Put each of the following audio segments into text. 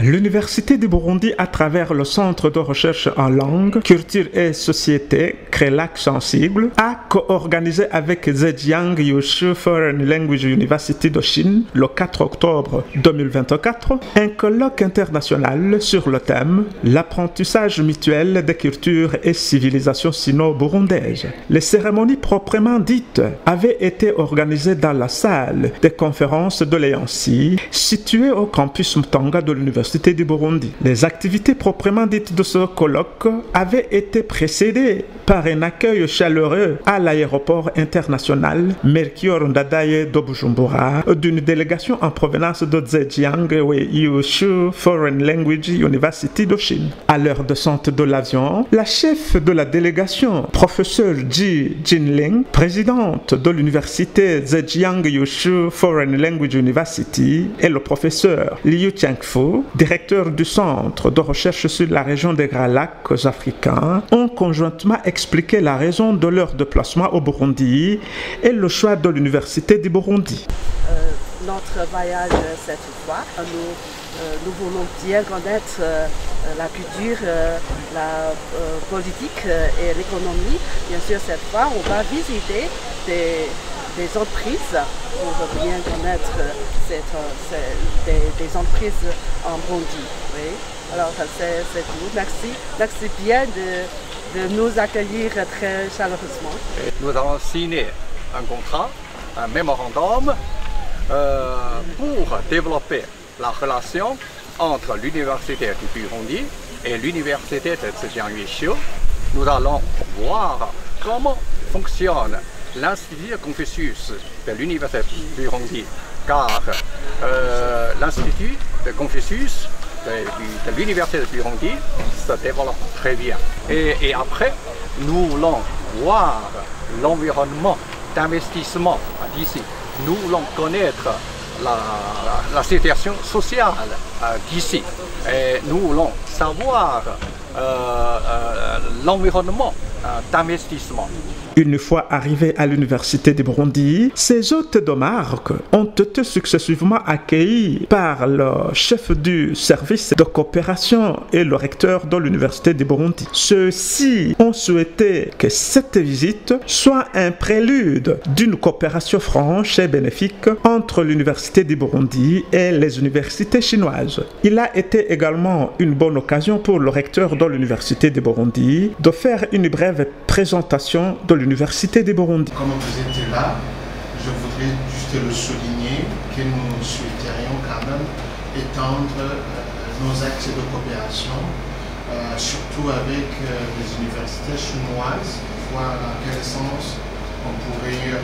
L'Université du Burundi, à travers le Centre de recherche en langue, culture et société, CRELAC Sensible, a co-organisé avec Zhejiang Yushu Foreign Language University de Chine, le 4 octobre 2024, un colloque international sur le thème « L'apprentissage mutuel des cultures et civilisations sino-burundaises ». Les cérémonies proprement dites avaient été organisées dans la salle des conférences de l'EANSI, située au campus Mutanga de l'Université du Burundi. Les activités proprement dites de ce colloque avaient été précédées par un accueil chaleureux à l'aéroport international Melchior Ndadaye de Bujumbura d'une délégation en provenance de Zhejiang Yushu Foreign Language University de Chine. À l'heure descente de l'avion, la chef de la délégation, professeure Ji Jinling, présidente de l'université Zhejiang Yushu Foreign Language University, et le professeur Liu Changfu, directeur du centre de recherche sur la région des Grands Lacs africains, ont conjointement expliqué la raison de leur déplacement au Burundi et le choix de l'université du Burundi. Notre voyage cette fois, nous voulons bien connaître la culture, la politique et l'économie. Bien sûr, cette fois, on va visiter des entreprises pour bien connaître des entreprises en Burundi. Oui. Alors, c'est tout. Merci. Merci bien de nous accueillir très chaleureusement. Nous avons signé un contrat, un mémorandum pour développer la relation entre l'Université du Burundi et l'Université de Zhejiang Yushu. Nous allons voir comment fonctionne l'Institut Confucius de l'Université du Burundi, car l'Institut de Confucius de l'Université du Burundi se développe très bien. Et après, nous voulons voir l'environnement d'investissement d'ici. Nous voulons connaître la situation sociale d'ici. Et nous voulons savoir l'environnement d'investissement. Une fois arrivés à l'université du Burundi, ces hôtes de marque ont été successivement accueillis par le chef du service de coopération et le recteur de l'université du Burundi. Ceux-ci ont souhaité que cette visite soit un prélude d'une coopération franche et bénéfique entre l'université du Burundi et les universités chinoises. Il a été également une bonne occasion pour le recteur de l'université du Burundi de faire une brève présentation de l'université du Burundi. Comme vous étiez là, je voudrais juste le souligner que nous souhaiterions quand même étendre nos axes de coopération, surtout avec les universités chinoises, voir dans quel sens on pourrait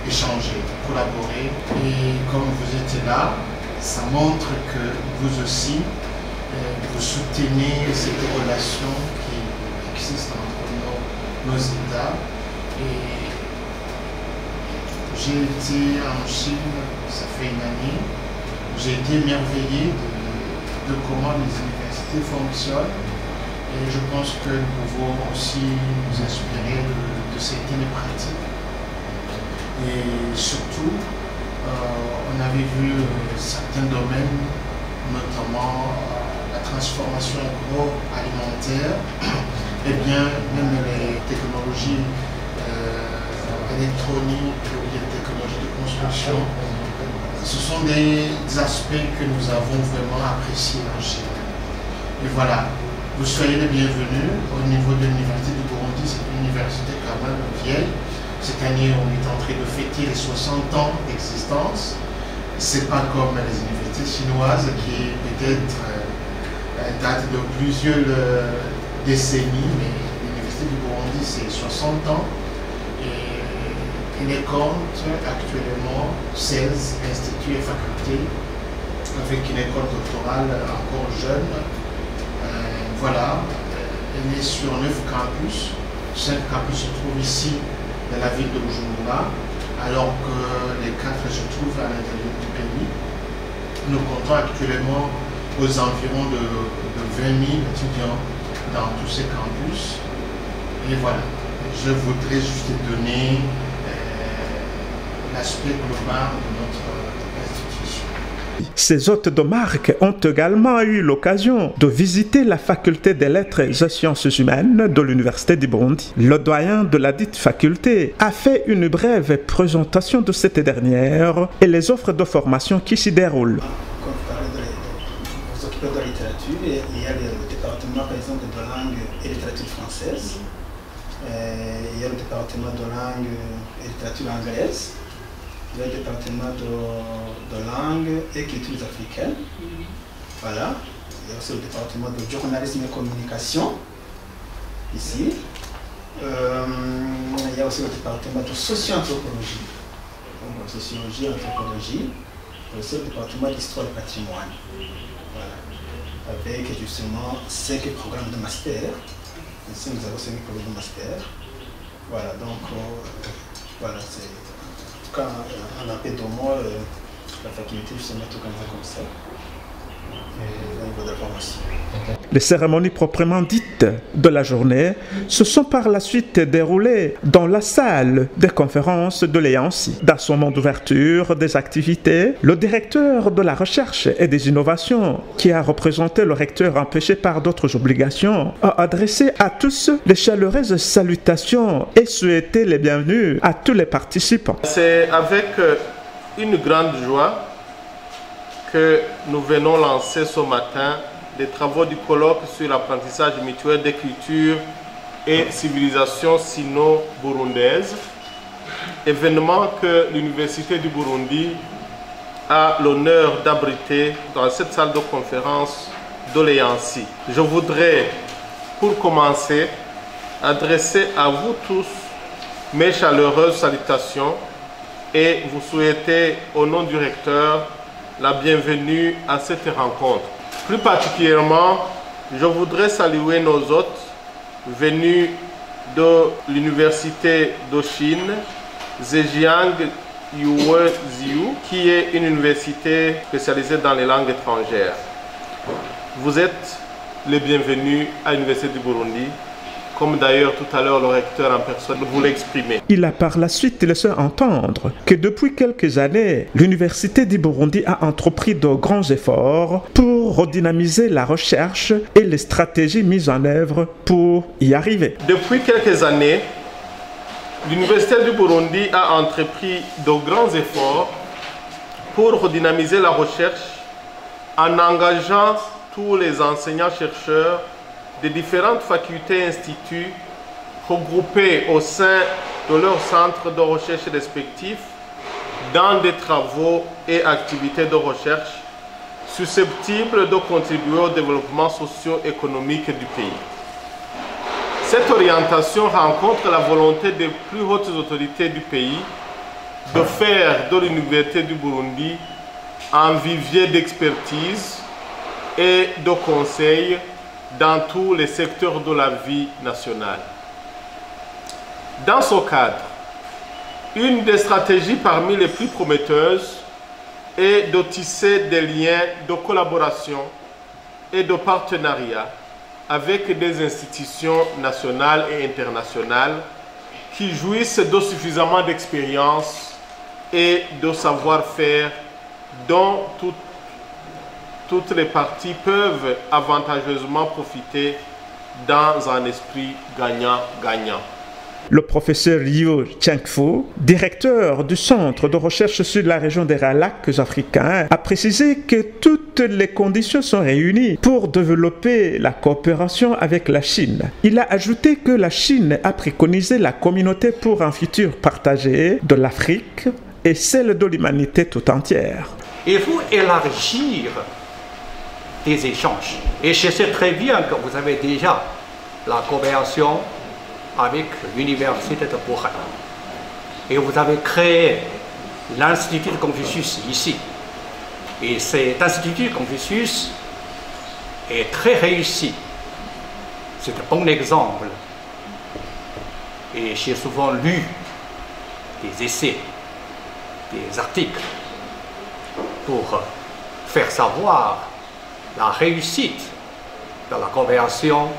échanger, collaborer. Et comme vous étiez là, ça montre que vous aussi, vous soutenez cette relation qui existe entre nos États. Et j'ai été en Chine, ça fait une année. J'ai été émerveillé de comment les universités fonctionnent. Et je pense que nous pouvons aussi nous inspirer de certaines pratiques. Et surtout, on avait vu certains domaines, notamment la transformation agroalimentaire, et bien même les technologies électroniques ou les technologies de construction. Ce sont des aspects que nous avons vraiment appréciés en Chine. Et voilà, vous soyez les bienvenus au niveau de l'Université du Burundi. C'est une université quand même vieille. Cette année, on est en train de fêter les 60 ans d'existence. C'est pas comme les universités chinoises qui peut-être datent de plusieurs décennies, mais l'Université du Burundi, c'est 60 ans. Et il compte actuellement 16 instituts et facultés, avec une école doctorale encore jeune. Voilà, elle est sur 9 campus. 5 campus se trouvent ici, dans la ville de Bujumbura, alors que les 4 se trouvent à l'intérieur du pays. Nous comptons actuellement aux environs de 20 000 étudiants dans tous ces campus. Et voilà, je voudrais juste donner l'aspect global de notre institution. Ces hôtes de marque ont également eu l'occasion de visiter la faculté des lettres et sciences humaines de l'Université du Burundi. Le doyen de la dite faculté a fait une brève présentation de cette dernière et les offres de formation qui s'y déroulent. Quand vous parlez vous occupez de la littérature, il y a le département par exemple de langue et littérature française, il y a le département de langue et littérature anglaise, il y a le département de langue et cultures africaines, voilà. Il y a aussi le département de journalisme et communication, ici. Il y a aussi le département de socio-anthropologie, donc sociologie et anthropologie, et aussi le département d'histoire et patrimoine, voilà. Avec justement 5 programmes de master. Ici nous avons 5 programmes de master. Voilà, donc voilà, c'est en tout cas un appel de moi, la faculté justement tout comme ça. Les cérémonies proprement dites de la journée se sont par la suite déroulées dans la salle des conférences de l'EANSI. Dans son mot d'ouverture des activités, le directeur de la recherche et des innovations, qui a représenté le recteur empêché par d'autres obligations, a adressé à tous les chaleureuses salutations et souhaité les bienvenus à tous les participants. C'est avec une grande joie que nous venons lancer ce matin des travaux du colloque sur l'apprentissage mutuel des cultures et civilisations sino-burundaises, événement que l'Université du Burundi a l'honneur d'abriter dans cette salle de conférence de l'EANSI. Je voudrais, pour commencer, adresser à vous tous mes chaleureuses salutations et vous souhaiter, au nom du recteur, la bienvenue à cette rencontre. Plus particulièrement, je voudrais saluer nos hôtes venus de l'Université de Chine, Zhejiang Yuwe Ziyu, qui est une université spécialisée dans les langues étrangères. Vous êtes les bienvenus à l'Université du Burundi, comme d'ailleurs tout à l'heure le recteur en personne vous l'a exprimé. Il a par la suite laissé entendre que depuis quelques années, l'Université du Burundi a entrepris de grands efforts pour redynamiser la recherche et les stratégies mises en œuvre pour y arriver. Depuis quelques années, l'Université du Burundi a entrepris de grands efforts pour redynamiser la recherche en engageant tous les enseignants-chercheurs des différentes facultés et instituts regroupés au sein de leurs centres de recherche respectifs dans des travaux et activités de recherche susceptibles de contribuer au développement socio-économique du pays. Cette orientation rencontre la volonté des plus hautes autorités du pays de faire de l'Université du Burundi un vivier d'expertise et de conseil dans tous les secteurs de la vie nationale. Dans ce cadre, une des stratégies parmi les plus prometteuses est de tisser des liens de collaboration et de partenariat avec des institutions nationales et internationales qui jouissent de suffisamment d'expérience et de savoir-faire dont toutes les parties peuvent avantageusement profiter dans un esprit gagnant-gagnant. Le professeur Liu Chengfu, directeur du Centre de recherche sur la région des lacs africains, a précisé que toutes les conditions sont réunies pour développer la coopération avec la Chine. Il a ajouté que la Chine a préconisé la communauté pour un futur partagé de l'Afrique et celle de l'humanité tout entière. Il faut élargir des échanges. Et je sais très bien que vous avez déjà la coopération avec l'Université de Wuhan. Et vous avez créé l'Institut Confucius ici. Et cet Institut Confucius est très réussi. C'est un bon exemple. Et j'ai souvent lu des essais, des articles pour faire savoir la réussite de la coopération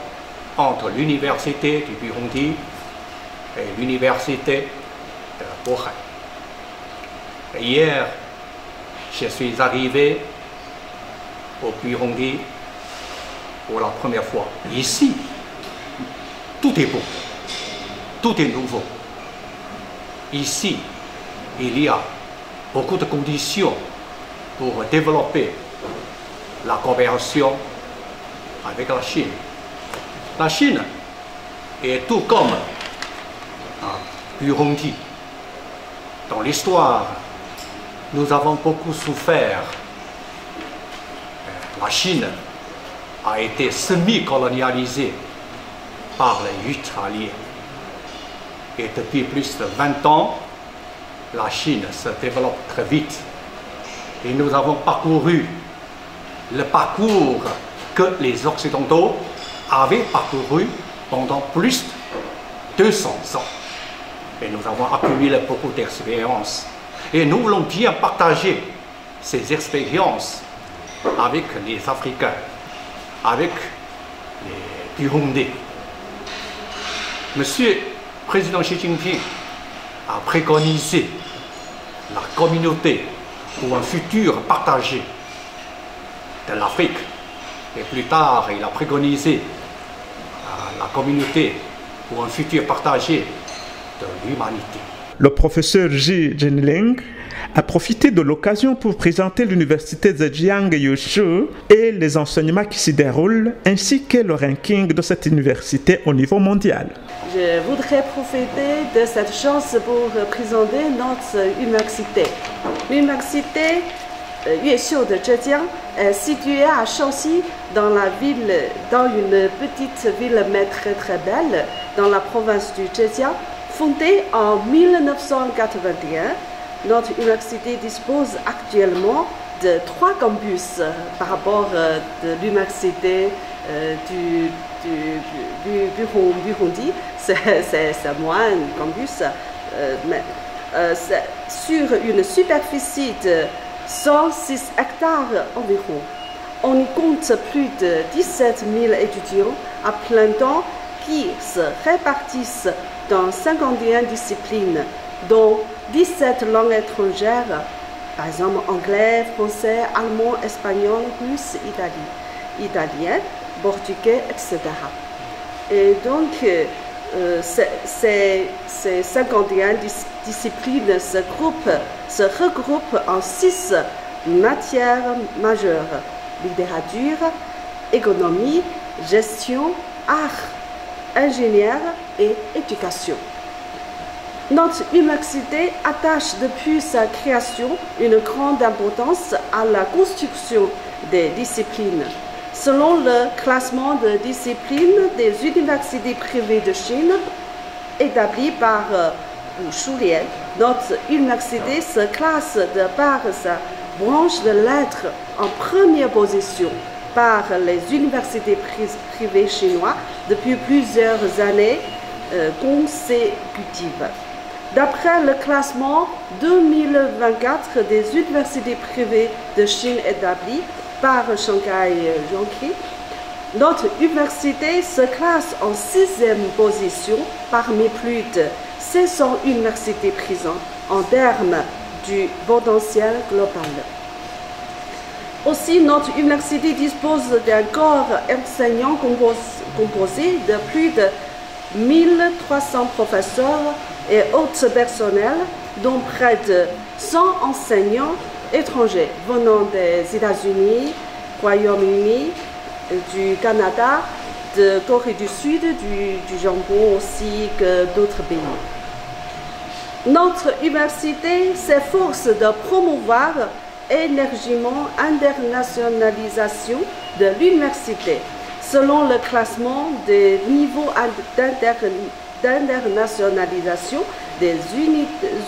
entre l'Université du Burundi et l'Université de Wuhan. Hier, je suis arrivé au Burundi pour la première fois. Ici, tout est beau, tout est nouveau. Ici, il y a beaucoup de conditions pour développer la coopération avec la Chine. La Chine est tout comme Burundi. Dans l'histoire, nous avons beaucoup souffert. La Chine a été semi-colonialisée par les Italiens. Et depuis plus de 20 ans, la Chine se développe très vite. Et nous avons parcouru le parcours que les Occidentaux avaient parcouru pendant plus de 200 ans. Et nous avons accumulé beaucoup d'expériences. Et nous voulons bien partager ces expériences avec les Africains, avec les Burundais. Monsieur le Président Xi Jinping a préconisé la communauté pour un futur partagé de l'Afrique. Et plus tard, il a préconisé la communauté pour un futur partagé de l'humanité. Le professeur Ji Jinling a profité de l'occasion pour présenter l'université Zhejiang Yushu et les enseignements qui s'y déroulent, ainsi que le ranking de cette université au niveau mondial. Je voudrais profiter de cette chance pour présenter notre université. L'université Yueshu de Zhejiang est située à Shaanxi, dans une petite ville mais très belle, dans la province du Zhejiang. Fondée en 1981, notre université dispose actuellement de 3 campus par rapport de l'université du Burundi. C'est moins un campus, mais sur une superficie de 106 hectares environ. On y compte plus de 17 000 étudiants à plein temps qui se répartissent dans 51 disciplines, dont 17 langues étrangères, par exemple anglais, français, allemand, espagnol, russe, italien, portugais, etc. Et donc, ces 51 disciplines se regroupent en 6 matières majeures: littérature, économie, gestion, art, ingénieur et éducation. Notre université attache depuis sa création une grande importance à la construction des disciplines. Selon le classement de disciplines des universités privées de Chine, établi par Wu Shulian, notre université se classe de par sa branche de lettres en première position par les universités privées chinoises depuis plusieurs années consécutives. D'après le classement 2024 des universités privées de Chine établi par Shanghai Jiangqi, notre université se classe en 6e position parmi plus de 600 universités présentes en termes du potentiel global. Aussi, notre université dispose d'un corps enseignant composé de plus de 1300 professeurs et autres personnels, dont près de 100 enseignants étrangers venant des États-Unis, Royaume-Uni, du Canada, de Corée du Sud, du Japon aussi que d'autres pays. Notre université s'efforce de promouvoir énergiquement l'internationalisation de l'université selon le classement des niveaux d'internationalisation des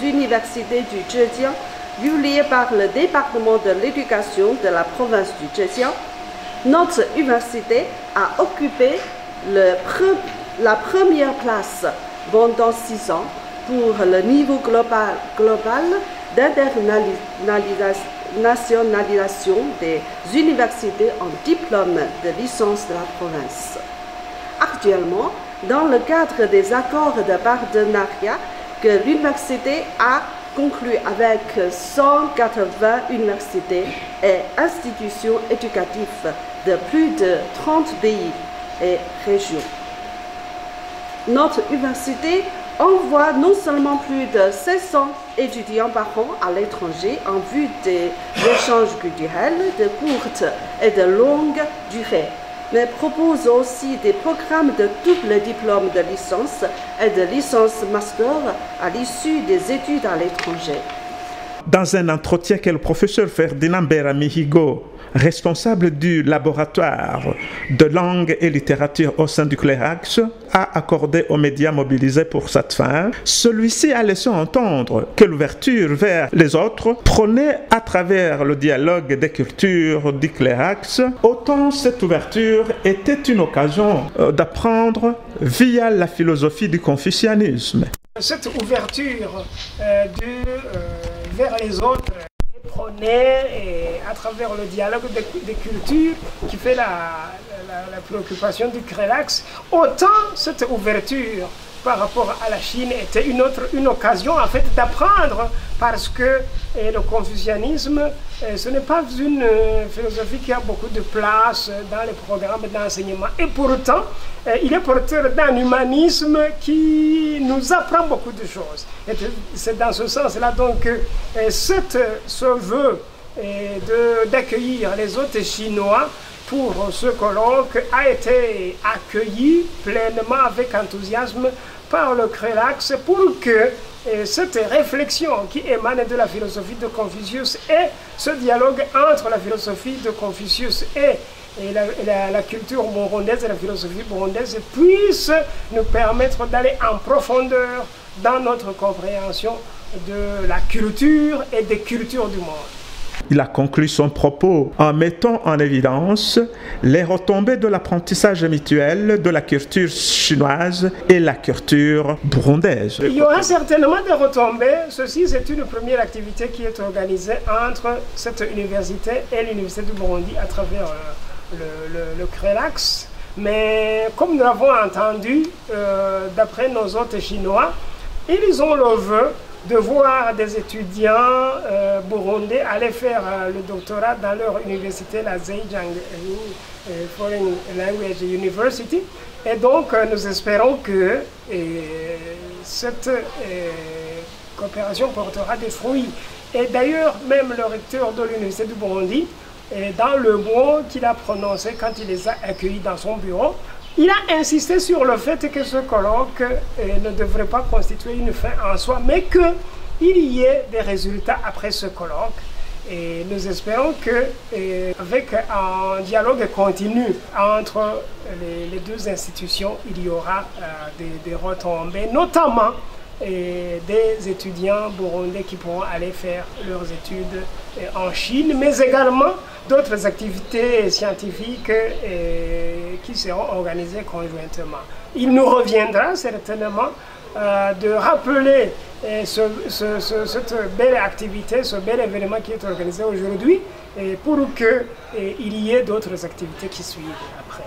universités du Zhejiang, publié par le département de l'éducation de la province du Zhejiang. Notre université a occupé la première place pendant 6 ans pour le niveau global d'internationalisation des universités en diplôme de licence de la province. Actuellement, dans le cadre des accords de partenariat que l'université a conclu avec 180 universités et institutions éducatives de plus de 30 pays et régions. Notre université envoie non seulement plus de 700 étudiants par an à l'étranger en vue des échanges culturels de courte et de longue durée, mais propose aussi des programmes de double diplôme de licence et de licence master à l'issue des études à l'étranger. Dans un entretien que le professeur Ferdinand Beramihigo, responsable du laboratoire de langue et littérature au sein du CLERACS, a accordé aux médias mobilisés pour cette fin, celui-ci a laissé entendre que l'ouverture vers les autres prônait à travers le dialogue des cultures du CLERACS, autant cette ouverture était une occasion d'apprendre via la philosophie du confucianisme. Cette ouverture vers les autres prônée à travers le dialogue des cultures qui fait la préoccupation du CLERACS, autant cette ouverture par rapport à la Chine était une occasion en fait d'apprendre, parce que le confucianisme, ce n'est pas une philosophie qui a beaucoup de place dans les programmes d'enseignement, et pourtant il est porteur d'un humanisme qui nous apprend beaucoup de choses. Et c'est dans ce sens-là donc que ce vœu d'accueillir les hôtes chinois pour ce colloque a été accueilli pleinement avec enthousiasme par le CLERACS, pour que cette réflexion qui émane de la philosophie de Confucius et ce dialogue entre la philosophie de Confucius et la culture burundaise et la philosophie burundaise puisse nous permettre d'aller en profondeur dans notre compréhension de la culture et des cultures du monde. Il a conclu son propos en mettant en évidence les retombées de l'apprentissage mutuel de la culture chinoise et la culture burundaise. Il y aura certainement des retombées. Ceci, c'est une première activité qui est organisée entre cette université et l'université du Burundi à travers le CLERACS. Mais comme nous l'avons entendu, d'après nos hôtes chinois, ils ont le vœu de voir des étudiants burundais aller faire le doctorat dans leur université, la Zhejiang Foreign Language University. Et donc, nous espérons que cette coopération portera des fruits. Et d'ailleurs, même le recteur de l'université du Burundi, dans le mot qu'il a prononcé quand il les a accueillis dans son bureau, il a insisté sur le fait que ce colloque ne devrait pas constituer une fin en soi, mais qu'il y ait des résultats après ce colloque. Et nous espérons qu'avec un dialogue continu entre les deux institutions, il y aura des retombées, notamment des étudiants burundais qui pourront aller faire leurs études en Chine, mais également d'autres activités scientifiques qui seront organisées conjointement. Il nous reviendra certainement de rappeler cette belle activité, ce bel événement qui est organisé aujourd'hui, pour qu'il y ait d'autres activités qui suivent après.